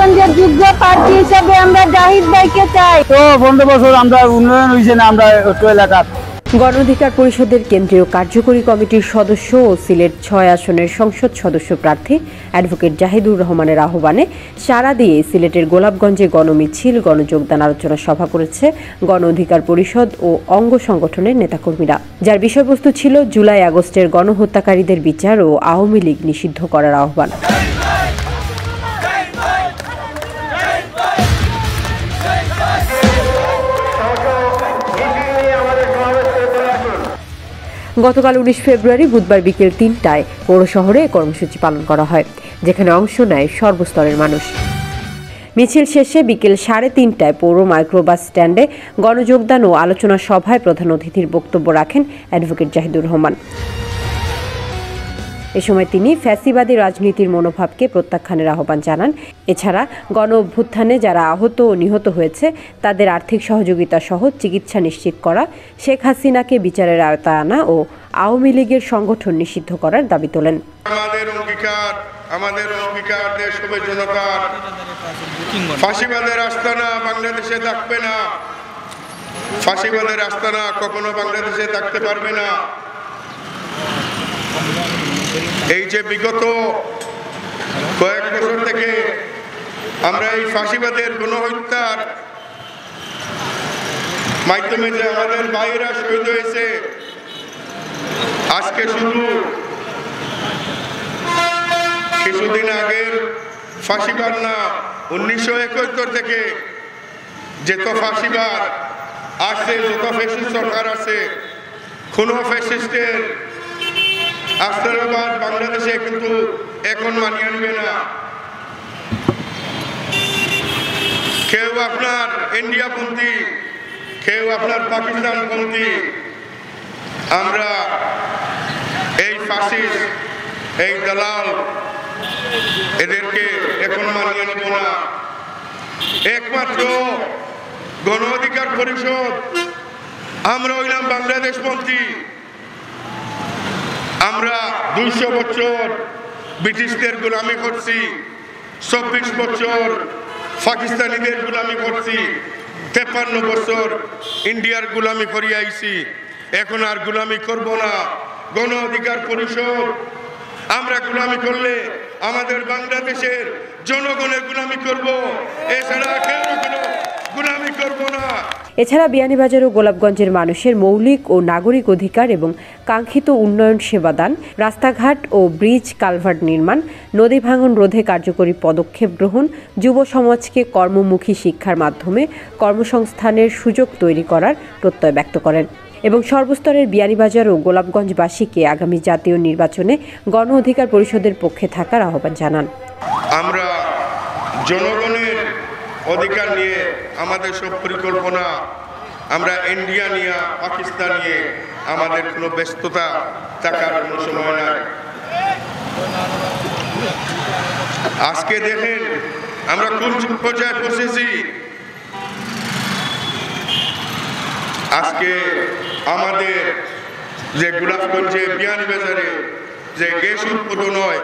গোলাপগঞ্জের যোগ্য প্রার্থী হিসেবে আমরা জাহিদ ভাইকে চাই। তো 15 বছর আমরা উন্নয়ন হয়েছে না আমরা এলাকার। গণ অধিকার পরিষদের কেন্দ্রীয় কার্যকরী কমিটির সদস্য ও সিলেট ৬ আসনের সংসদ সদস্য প্রার্থী অ্যাডভোকেট জাহিদুর রহমানের আহ্বানে সাড়া দিয়ে সিলেটের গোলাপগঞ্জে গণমিছিল, গণযোগদান আলোচনা সভা করেছে গণ অধিকার পরিষদ ও অঙ্গ সংগঠনের নেতাকর্মীরা, যার বিষয়বস্তু ছিল জুলাই আগস্টের গণহত্যাকারীদের বিচার ও আওয়ামী লীগ নিষিদ্ধ করার আহ্বান। গতকাল ১৯ ফেব্রুয়ারি বুধবার বিকেল ৩টায় পৌর শহরে কর্মসূচি পালন করা হয়, যেখানে অংশ নেয় সর্বস্তরের মানুষ। মিছিল শেষে বিকেল ৩:৩০টায় পৌর মাইক্রোবাস স্ট্যান্ডে গণযোগদান ও আলোচনা সভায় প্রধান অতিথির বক্তব্য রাখেন অ্যাডভোকেট জাহিদুর রহমান। এ সময় তিনি ফ্যাসিবাদী রাজনীতির মনোভাবকে প্রত্যাখ্যানের আহ্বান জানান। এছাড়া গণ অভ্যুত্থানে যারা আহত ও নিহত হয়েছে তাদের আর্থিক সহযোগিতা সহ চিকিৎসা নিশ্চিত করা, শেখ হাসিনাকে বিচারের আওতায় আনা ও আওয়ামী লীগের সংগঠন নিষিদ্ধ করার দাবি তোলেন। আমাদের অঙ্গীকার দেশ হবে জনতার, ফাঁসিবাদের আস্তানা বাংলাদেশে থাকবে না, ফাঁসিবাদের আস্তানা কখনো বাংলাদেশে থাকতে পারবে না। এই যে বিগত কয়েক বছর থেকে আমরা এই ফাঁসিবাদের গণহত্যার মাধ্যমে যে আমাদের ভাইয়েরা শহীদ হয়েছে, আজকে শুধু কিছুদিন আগের ফাঁসিবাদ না, 1971 থেকে যত ফাঁসিবাদ আসছে, যত ফ্যাসিস্ট সরকার আছে, কোন ফ্যাসিস্টের আস্তানাবাদ বাংলাদেশে কিন্তু এখন মানিয়ে আনবে না। কেউ আপনার ইন্ডিয়াপন্থী, কেউ আপনার পাকিস্তানপন্থী, আমরা এই ফাসিস্ট, এই দালাল এদেরকে এখন মানিয়ে নেব না। একমাত্র গণ অধিকার পরিষদ আমরা হইলাম বাংলাদেশপন্থী। আমরা 200 বছর ব্রিটিশদের গোলামি করছি, 24 বছর পাকিস্তানিদের গোলামি করছি, 53 বছর ইন্ডিয়ার গোলামি করে আইছি। এখন আর গোলামি করব না। গণ অধিকার পরিষদ আমরা গোলামি করলে আমাদের বাংলাদেশের জনগণের গোলামি করব, এছাড়া কেউ কোনো গোলামি করব না। এছাড়া বিয়ানীবাজার ও গোলাপগঞ্জের মানুষের মৌলিক ও নাগরিক অধিকার এবং কাঙ্ক্ষিত উন্নয়ন সেবাদান, রাস্তাঘাট ও ব্রিজ কালভার্ট নির্মাণ, নদী ভাঙন রোধে কার্যকরী পদক্ষেপ গ্রহণ, যুব সমাজকে কর্মমুখী শিক্ষার মাধ্যমে কর্মসংস্থানের সুযোগ তৈরি করার প্রত্যয় ব্যক্ত করেন এবং সর্বস্তরের বিয়ানীবাজার ও গোলাপগঞ্জবাসীকে আগামী জাতীয় নির্বাচনে গণ অধিকার পরিষদের পক্ষে থাকার আহ্বান জানান। আমরা জনগণের অধিকার নিয়ে আমাদের সব পরিকল্পনা, আমরা ইন্ডিয়া নিয়ে, পাকিস্তান নিয়ে আমাদের কোনো ব্যস্ততা থাকার কোনো সময় নাই। আজকে দেখেন আমরা কোন পর্যায়ে পৌঁছেছি। আজকে আমাদের যে গোলাপগঞ্জে, বিয়ানীবাজারে যে গ্যাস উৎপাদন হয়,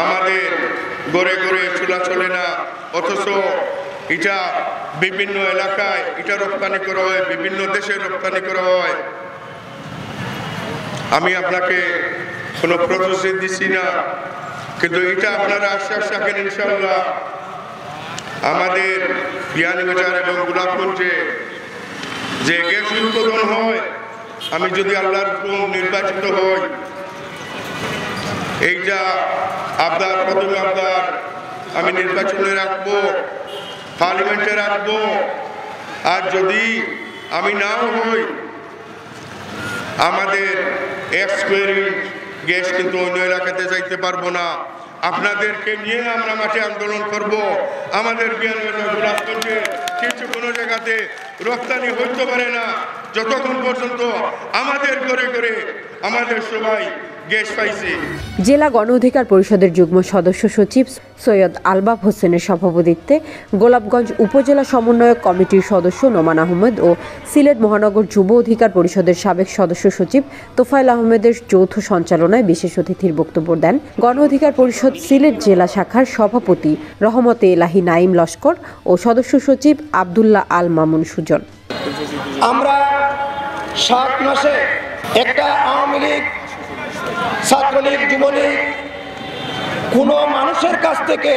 আমাদের গড়ে গড়ে চুলা চলে না, অথচ এটা বিভিন্ন এলাকায় এটা রপ্তানি করা হয়, বিভিন্ন দেশে রপ্তানি করা হয়। আমি আপনাকে কোনো প্রতিশ্রুতি দিচ্ছি না, কিন্তু এটা আপনারা আশ্বাস রাখেন ইনশাআল্লাহ আমাদের বিয়ানীবাজার এবং গোলাপগঞ্জে যে গ্যাস উৎপাদন হয়, আমি যদি আল্লাহর হুকুম নির্বাচিত হই, এইটা আবদার, প্রথম আবদার আমি নির্বাচনে রাখবো, পার্লামেন্টে রাখবো। আর যদি আমি নাও হই, আমাদের এক্সপেরিয়েন্স গ্যাস কিন্তু অন্য এলাকাতে যাইতে পারবো না। আপনাদেরকে নিয়ে আমরা মাঠে আন্দোলন করব। আমাদের বিয়ানীবাজার গোলাপগঞ্জে কিছু কোনো জায়গাতে রপ্তানি হইতে পারে না যতক্ষণ পর্যন্ত আমাদের ঘরে ঘরে আমাদের সবাই গ্যাস পাইছে। জেলা গণ অধিকার পরিষদের যুগ্ম সদস্য সচিব সৈয়দ আলবাব হোসেনের সভাপতিত্বে গোলাপগঞ্জ উপজেলা সমন্বয়ক কমিটির সদস্য নোমান আহমেদ ও সিলেট মহানগর যুব অধিকার পরিষদের সাবেক সদস্য সচিব তোফায়েল আহমেদের যৌথ সঞ্চালনায় বিশেষ অতিথির বক্তব্য দেন গণ অধিকার পরিষদ সিলেট জেলা শাখার সভাপতি রহমতে এলাহি নাইম লস্কর ও সদস্য সচিব আব্দুল্লাহ আল মামুন সুজন। আমরা 7 মাসে একটা আওয়ামী লীগ, ছাত্রলীগ, যুবলীগ কোনো মানুষের কাছ থেকে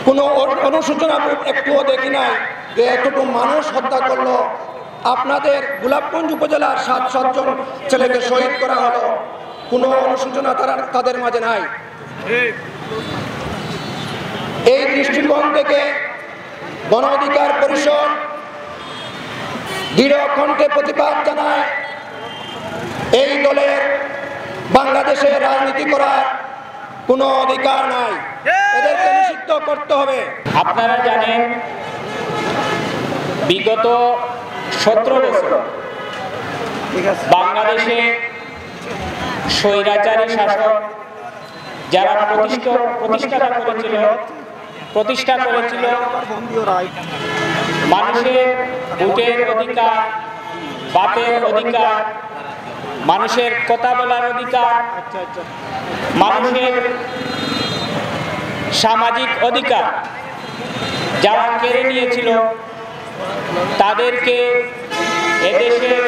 কোনো অনুশোচনা একটুও দেখি নাই যে এতটুকু মানুষ হত্যা করলো। আপনাদের গোলাপগঞ্জ উপজেলার 7 জন ছেলেকে শহীদ করা হলো, কোনো অনুশোচনা তাদের মাঝে নাই। এই দৃষ্টিকোণ থেকে গণ অধিকার পরিষদ দৃঢ় কণ্ঠে প্রতিবাদ জানায় এই দলের বাংলাদেশে রাজনীতি করার কোনো অধিকার নাই, এদেরকে নিষিদ্ধ করতে হবে। আপনারা জানেন বিগত 17 বছর বাংলাদেশে স্বৈরাচারী শাসক যারা প্রতিষ্ঠা করেছিল মানুষের ভোটের অধিকার, বাতের অধিকার, মানুষের কথা বলার অধিকার, মানুষের সামাজিক অধিকার যারা কেড়ে নিয়েছিল তাদেরকে এদেশের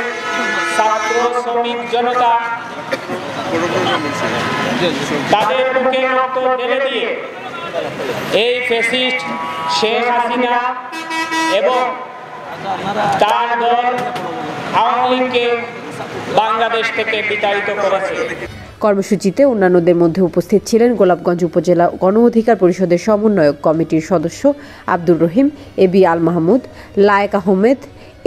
ছাত্র শ্রমিক জনতা তাদের মুখে রক্ত ঢেলে দিয়ে এই ফ্যাসিস্ট শেখ হাসিনা এবং তার দল আওয়ামী লীগকে বাংলাদেশ থেকে বিতাড়িত করেছে। কর্মসূচিতে অন্যান্যদের মধ্যে উপস্থিত ছিলেন গোলাপগঞ্জ উপজেলা গণ অধিকার পরিষদের সমন্বয়ক কমিটির সদস্য আব্দুর রহিম, এবি আল মাহমুদ, লায়েক আহমেদ,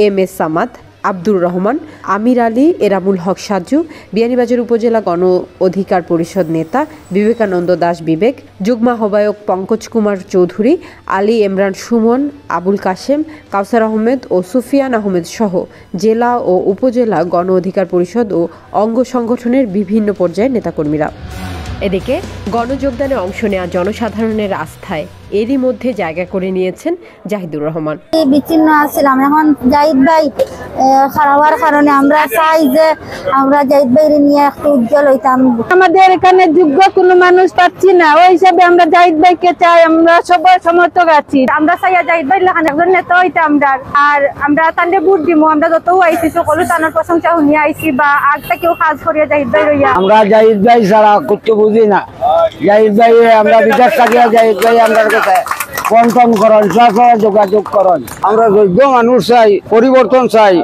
এম এস সামাদ, আব্দুর রহমান, আমির আলী, এরামুল হক সাজু, বিয়ানীবাজার উপজেলা গণ অধিকার পরিষদ নেতা বিবেকানন্দ দাস বিবেক, যুগ্ম আহ্বায়ক পঙ্কজ কুমার চৌধুরী, আলী ইমরান সুমন, আবুল কাশেম, কাউসার আহমেদ ও সুফিয়ান আহমেদ সহ জেলা ও উপজেলা গণ অধিকার পরিষদ ও অঙ্গ সংগঠনের বিভিন্ন পর্যায়ের নেতাকর্মীরা। এদিকে গণযোগদানে অংশ নেওয়া জনসাধারণের আস্থায় এরই মধ্যে জায়গা করে নিয়েছেন জাহিদুর রহমান। বিচ্ছিন্ন আছিলাম, এখন জাহিদ ভাই খারাপ কারণে আমরা চাই যে আমরা জাহিদ ভাই নিয়ে একটু উজ্জ্বল হইতাম। আমাদের এখানে যোগ্য কোনো মানুষ পাচ্ছি না, ওই হিসাবে আমরা জাহিদ ভাইকে চাই, আমরা সবাই সমর্থক আছি। আমরা চাই জাহিদ ভাই লেখান একজন নেতা হইতে আমরা, আর আমরা তান্ডে ভোট দিব। আমরা যত আইসি সকলো তানোর প্রশংসা শুনিয়ে আইসি বা আগ থেকেও কাজ করিয়া জাহিদ ভাই রইয়া। আমরা জাহিদ ভাই ছাড়া করতে বুঝি না। জাহিদ ভাই আমরা বিদেশ থাকিয়া জাহিদ ভাই আমরা কন্টন করন, যোগাযোগ করন। আমরা যোগ্য মানুষ চাই, পরিবর্তন চাই।